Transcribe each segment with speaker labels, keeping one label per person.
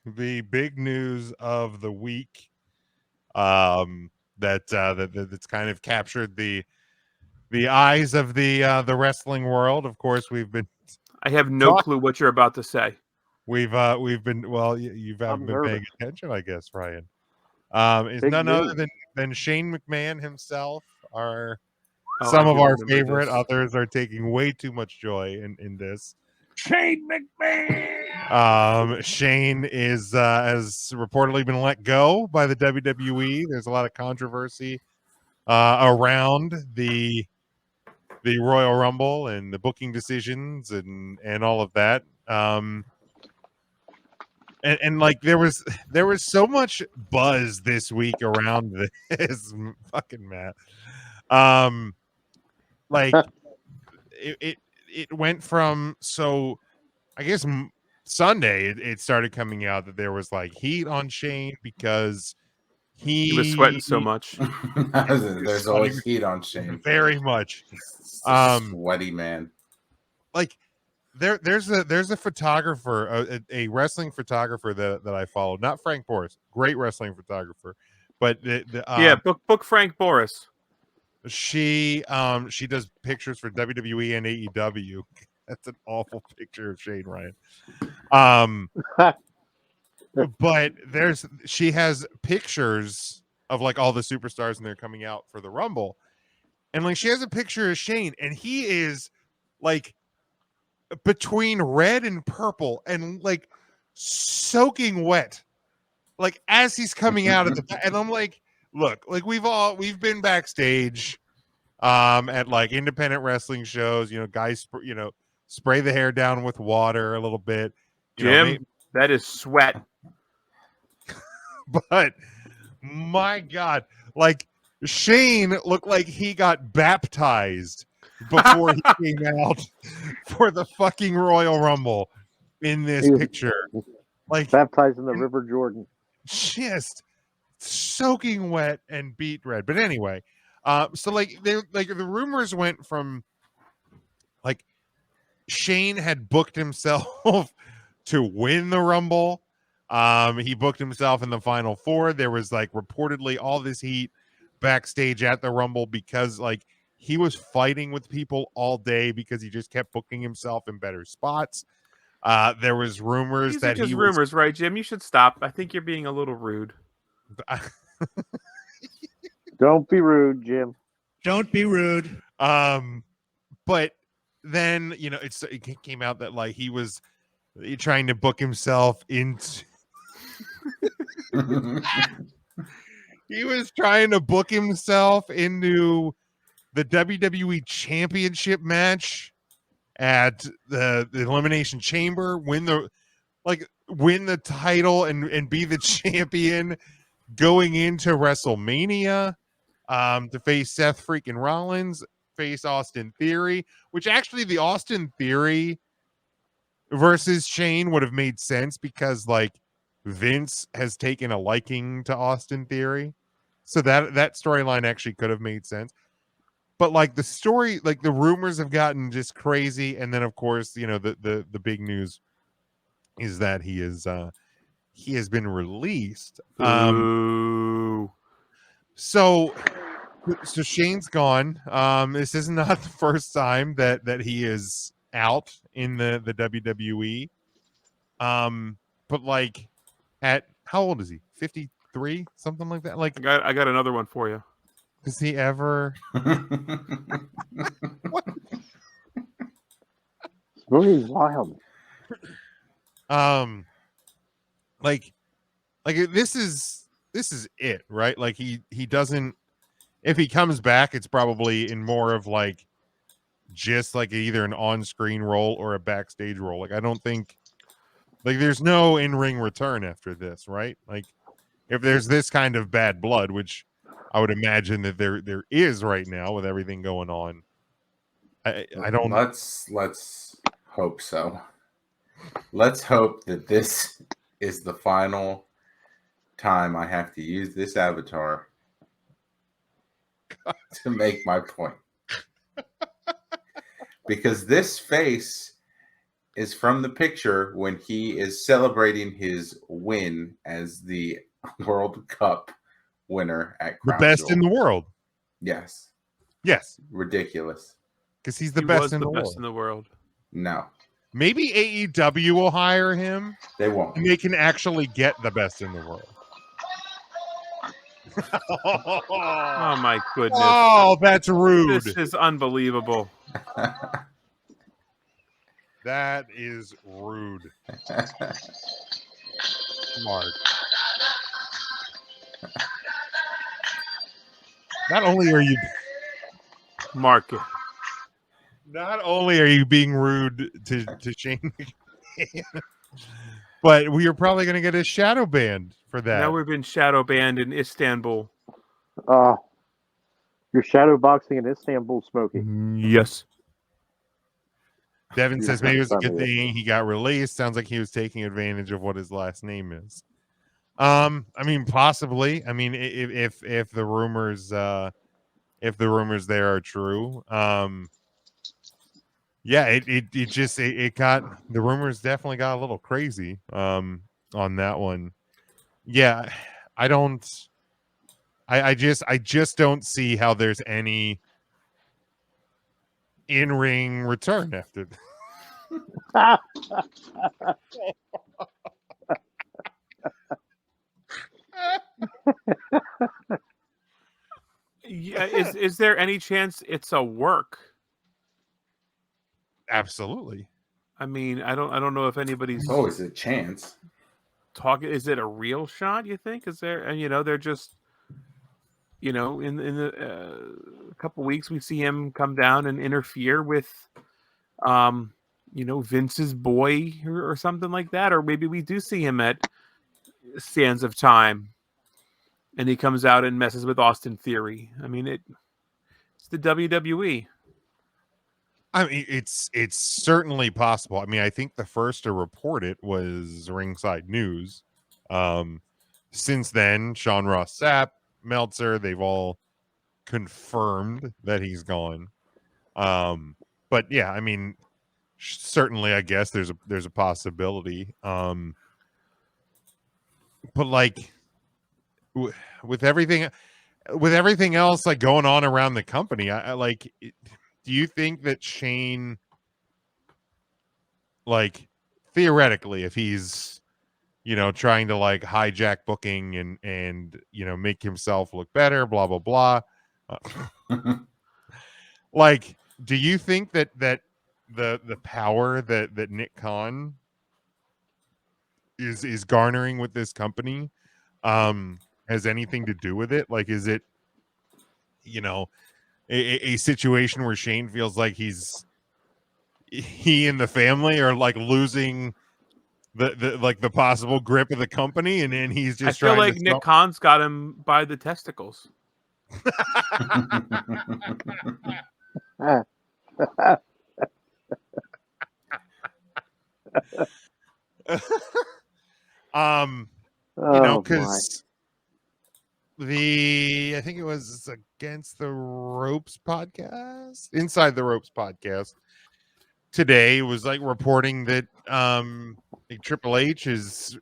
Speaker 1: the big news of the week, that's kind of captured the eyes of the wrestling world. Of course, we've been
Speaker 2: I have no
Speaker 1: talk.
Speaker 2: clue what you're about to say.
Speaker 1: We've been well. You
Speaker 3: I'm
Speaker 1: haven't been paying
Speaker 3: nervous.
Speaker 1: attention, I guess, Ryan. Is
Speaker 3: Big
Speaker 1: none other
Speaker 3: news.
Speaker 1: than Shane McMahon himself. Our
Speaker 2: Oh, I
Speaker 1: Some of
Speaker 2: do
Speaker 1: our
Speaker 2: remember
Speaker 1: favorite,
Speaker 2: this.
Speaker 1: others are taking way too much joy in this.
Speaker 3: Shane McMahon.
Speaker 1: Shane is has reportedly been let go by the WWE. There's a lot of controversy around the Royal Rumble and the booking decisions and all of that. And like there was so much buzz this week around this fucking Matt. Um, like it went from I guess Sunday it started coming out that there was like heat on Shane because
Speaker 2: He was sweating
Speaker 1: he
Speaker 2: so much.
Speaker 1: was
Speaker 4: There's
Speaker 1: sweating
Speaker 4: always heat on Shane.
Speaker 1: very much.
Speaker 4: It's a
Speaker 1: Um,
Speaker 4: sweaty man.
Speaker 1: like there's a photographer, a wrestling photographer that I follow, not Frank Boris, great wrestling photographer, but
Speaker 2: Yeah, book Frank Boris.
Speaker 1: she does pictures for WWE and AEW. That's an awful picture of Shane Ryan. Um, but she has pictures of like all the superstars and they're coming out for the Rumble, and like she has a picture of Shane, and he is like between red and purple and like soaking wet, like as he's coming out of and I'm like, look, like we've been backstage at like independent wrestling shows, guys spray the hair down with water a little bit,
Speaker 2: Jim, that is sweat.
Speaker 1: but my god, like Shane looked like he got baptized before he came out for the fucking Royal Rumble in this
Speaker 3: He was
Speaker 1: picture, like
Speaker 3: baptized in the River Jordan.
Speaker 1: just soaking wet and beet red. But anyway, so like the rumors went from like Shane had booked himself to win the Rumble. He booked himself in the final four. There was like reportedly all this heat backstage at the Rumble because like he was fighting with people all day because he just kept booking himself in better spots. There was rumors
Speaker 2: These are
Speaker 1: that
Speaker 2: just
Speaker 1: he was
Speaker 2: rumors, right, Jim? You should stop. I think you're being a little rude.
Speaker 3: Don't be rude, Jim.
Speaker 5: Don't be rude.
Speaker 1: But then it came out that like he was trying to book himself into he was trying to book himself into the WWE Championship match at the Elimination Chamber, win the title and be the champion going into WrestleMania, to face Seth freaking Rollins, face Austin Theory, which actually the Austin Theory versus Shane would have made sense because like Vince has taken a liking to Austin Theory. So that storyline actually could have made sense. But like the story, like the rumors have gotten just crazy. And then of course, the big news is that he has been released.
Speaker 2: Ooh.
Speaker 1: So Shane's gone. This is not the first time that he is out in the WWE. But like at how old is he? 53, something like that. Like
Speaker 2: I got another one for you.
Speaker 1: does he ever what?
Speaker 3: This movie's wild.
Speaker 1: Like this is it, right? Like he doesn't, if he comes back, it's probably in more of like just like either an on-screen role or a backstage role. Like I don't think like there's no in-ring return after this, right? Like if there's this kind of bad blood, which I would imagine that there is right now with everything going on. I don't.
Speaker 4: Let's hope so. Let's hope that this is the final time I have to use this avatar to make my point. Because this face is from the picture when he is celebrating his win as the World Cup winner at
Speaker 1: The
Speaker 4: Crown
Speaker 1: best in
Speaker 4: Jewel.
Speaker 1: the world.
Speaker 4: Yes.
Speaker 1: Yes,
Speaker 4: Ridiculous.
Speaker 1: because he's the
Speaker 2: He
Speaker 1: best
Speaker 2: was
Speaker 1: in
Speaker 2: the
Speaker 1: the
Speaker 2: best
Speaker 1: world.
Speaker 2: in the world.
Speaker 4: No,
Speaker 1: Maybe AEW will hire him
Speaker 4: they won't.
Speaker 1: and they can actually get the best in the world.
Speaker 2: Oh my goodness.
Speaker 1: Oh, that's rude.
Speaker 2: This is unbelievable.
Speaker 1: That is rude, Mark. Not only are you being rude to Shane McMahon, but we are probably going to get a shadow banned for that.
Speaker 2: Now we've been shadow banned in Istanbul.
Speaker 3: You're shadow boxing in Istanbul, Smokey.
Speaker 2: Yes.
Speaker 1: Devin says maybe it was a good
Speaker 3: Family.
Speaker 1: thing he got released. Sounds like he was taking advantage of what his last name is. I mean, possibly. I mean, if the rumors there are true, yeah, it got, the rumors definitely got a little crazy on that one. Yeah, I just don't see how there's any in-ring return after.
Speaker 2: Yeah, is there any chance it's a work?
Speaker 1: Absolutely.
Speaker 2: I mean, I don't know if anybody's
Speaker 4: There's always a chance.
Speaker 2: talking. Is it a real shot? You think? Is there? And they're just, in the a couple weeks we see him come down and interfere with, Vince's boy or something like that, or maybe we do see him at Sands of Time, and he comes out and messes with Austin Theory. I mean, it's the WWE.
Speaker 1: I mean, it's certainly possible. I mean, I think the first to report it was Ringside News. Since then, Sean Ross Sapp, Meltzer, they've all confirmed that he's gone. But yeah, I mean, certainly, I guess there's a possibility. But like with everything else like going on around the company, I like. Do you think that Shane, like, theoretically, if he's, trying to like hijack booking and make himself look better, blah blah blah, like, do you think that the power that Nick Khan is garnering with this company has anything to do with it? Like, is it a situation where Shane feels like he and the family are like losing the possible grip of the company, and then he's just
Speaker 2: I feel
Speaker 1: trying
Speaker 2: like
Speaker 1: to
Speaker 2: Nick Khan's got him by the testicles.
Speaker 1: because I think it was Against the Ropes podcast, Inside the Ropes podcast today was like reporting that Triple H is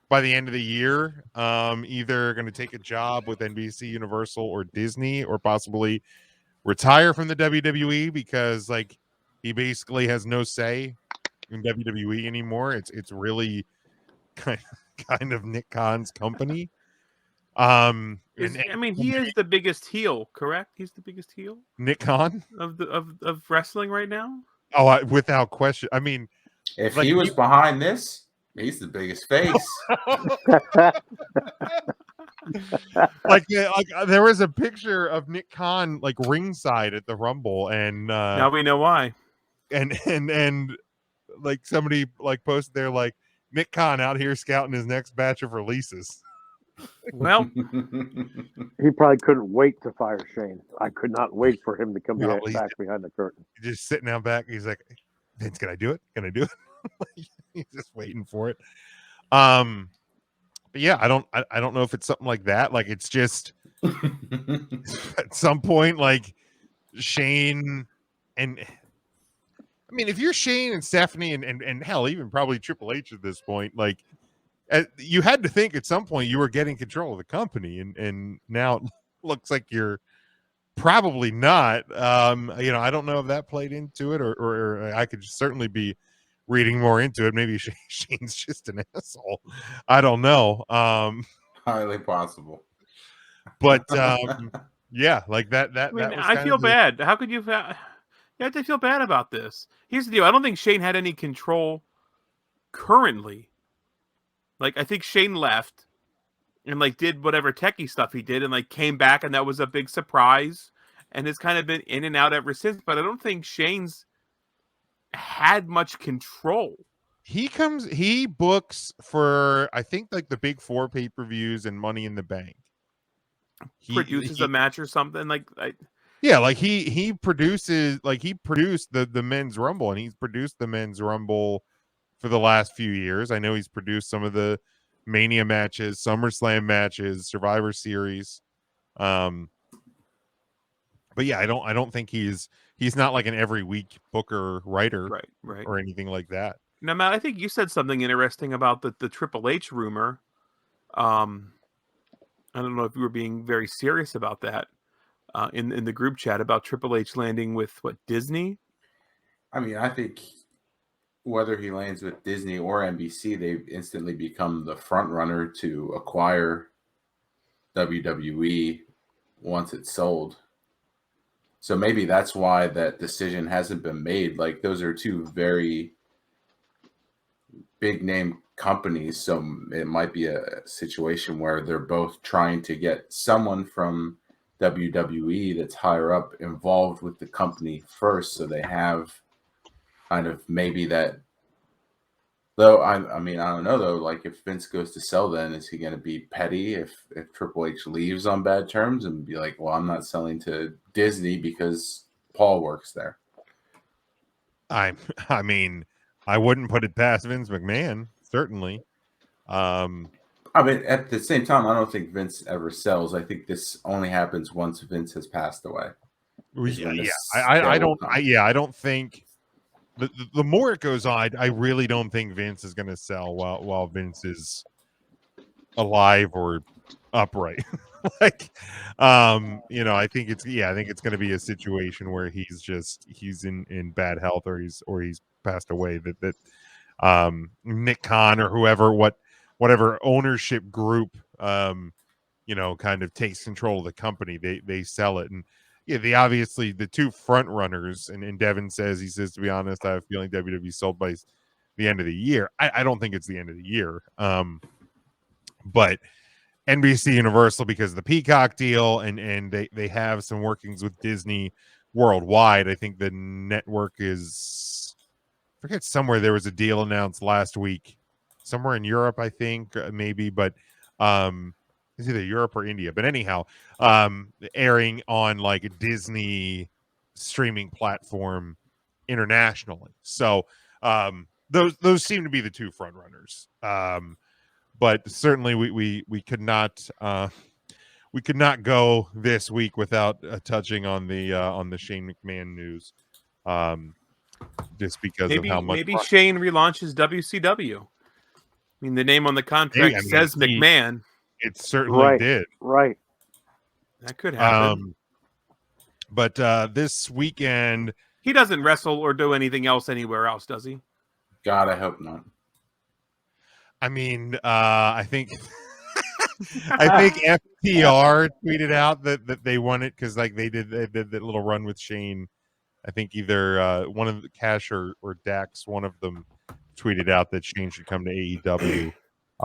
Speaker 1: by the end of the year either going to take a job with NBC, Universal, or Disney, or possibly retire from the WWE because like he basically has no say in WWE anymore. It's really kind of Nick Khan's company.
Speaker 2: I mean, he is the biggest heel, correct? He's the biggest heel,
Speaker 1: Nick Khan,
Speaker 2: of wrestling right now.
Speaker 1: Oh, without question. I mean,
Speaker 4: if
Speaker 1: like,
Speaker 4: he was behind this, he's the biggest face.
Speaker 1: like there was a picture of Nick Khan like ringside at the Rumble, and
Speaker 2: now we know why.
Speaker 1: And like somebody like posted there like Nick Khan out here scouting his next batch of releases.
Speaker 2: Well,
Speaker 3: he probably couldn't wait to fire Shane. I could not wait for him to come
Speaker 1: No,
Speaker 3: back behind the curtain.
Speaker 1: Just sitting out back, he's like, Vince, can I do it? Can I do it? He's just waiting for it. But yeah, I don't know if it's something like that. Like, it's just at some point, like Shane, and I I mean, if you're Shane and Stephanie and hell, even probably Triple H at this point, like you had to think at some point you were getting control of the company, and now it looks like you're probably not. I don't know if that played into it, or I could certainly be reading more into it. Maybe Shane's just an asshole. I don't know.
Speaker 4: Highly possible.
Speaker 1: But yeah, like that
Speaker 2: I mean,
Speaker 1: was
Speaker 2: I
Speaker 1: kind
Speaker 2: feel
Speaker 1: of the,
Speaker 2: bad. How could you? You have to feel bad about this. Here's the deal. I don't think Shane had any control currently. Like, I think Shane left and like did whatever techie stuff he did, and like came back, and that was a big surprise. And it's kind of been in and out ever since. But I don't think Shane's had much control.
Speaker 1: he books for, I think, like the big 4 pay-per-views and Money in the Bank.
Speaker 2: Produces a match or something like.
Speaker 1: Yeah, like he produces, like he produced the men's rumble, and he's produced the men's rumble for the last few years. I know he's produced some of the Mania matches, SummerSlam matches, Survivor Series. But yeah, I don't think he's not like an every week booker writer,
Speaker 2: Right,
Speaker 1: or anything like that.
Speaker 2: Now, Matt, I think you said something interesting about the Triple H rumor. I don't know if you were being very serious about that in the group chat about Triple H landing with Disney.
Speaker 4: I mean, I think whether he lands with Disney or NBC, they've instantly become the front runner to acquire WWE once it's sold. So maybe that's why that decision hasn't been made. Like, those are two very big name companies, so it might be a situation where they're both trying to get someone from WWE that's higher up involved with the company first, so they have kind of maybe that. Though I mean, I don't know though. Like, if Vince goes to sell, then is he going to be petty if Triple H leaves on bad terms and be like, well, I'm not selling to Disney because Paul works there?
Speaker 1: I mean, I wouldn't put it past Vince McMahon, certainly.
Speaker 4: I mean, at the same time, I don't think Vince ever sells. I think this only happens once Vince has passed away.
Speaker 1: I don't think the more it goes on, I really don't think Vince is going to sell while Vince is alive or upright. Like, I think it's going to be a situation where he's in bad health, or he's passed away. That Nick Khan or whatever ownership group kind of takes control of the company, they sell it. And yeah, obviously the two front runners, and Devin says, to be honest, I have a feeling WWE sold by the end of the year. I don't think it's the end of the year. But NBC Universal, because of the Peacock deal, and they have some workings with Disney worldwide. I think the network is, I forget, somewhere there was a deal announced last week, somewhere in Europe, I think, maybe, but it's either Europe or India. But anyhow, airing on like a Disney streaming platform internationally. So those seem to be the two front runners. But certainly we could not go this week without touching on the Shane McMahon news, just because of how much.
Speaker 2: Maybe Shane relaunches WCW. I mean, the name on the contract says McMahon.
Speaker 1: It certainly did.
Speaker 3: Right.
Speaker 2: That could happen.
Speaker 1: But this weekend,
Speaker 2: he doesn't wrestle or do anything else anywhere else, does he?
Speaker 4: God, I hope not.
Speaker 1: I mean, I think FTR tweeted out that they won it because like they did that little run with Shane. I think either one of the Cash or Dax, one of them, tweeted out that Shane should come to AEW,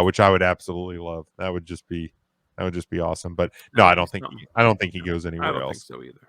Speaker 1: which I would absolutely love. That would just be awesome. But no, I don't think he goes anywhere else.
Speaker 2: I don't think so either.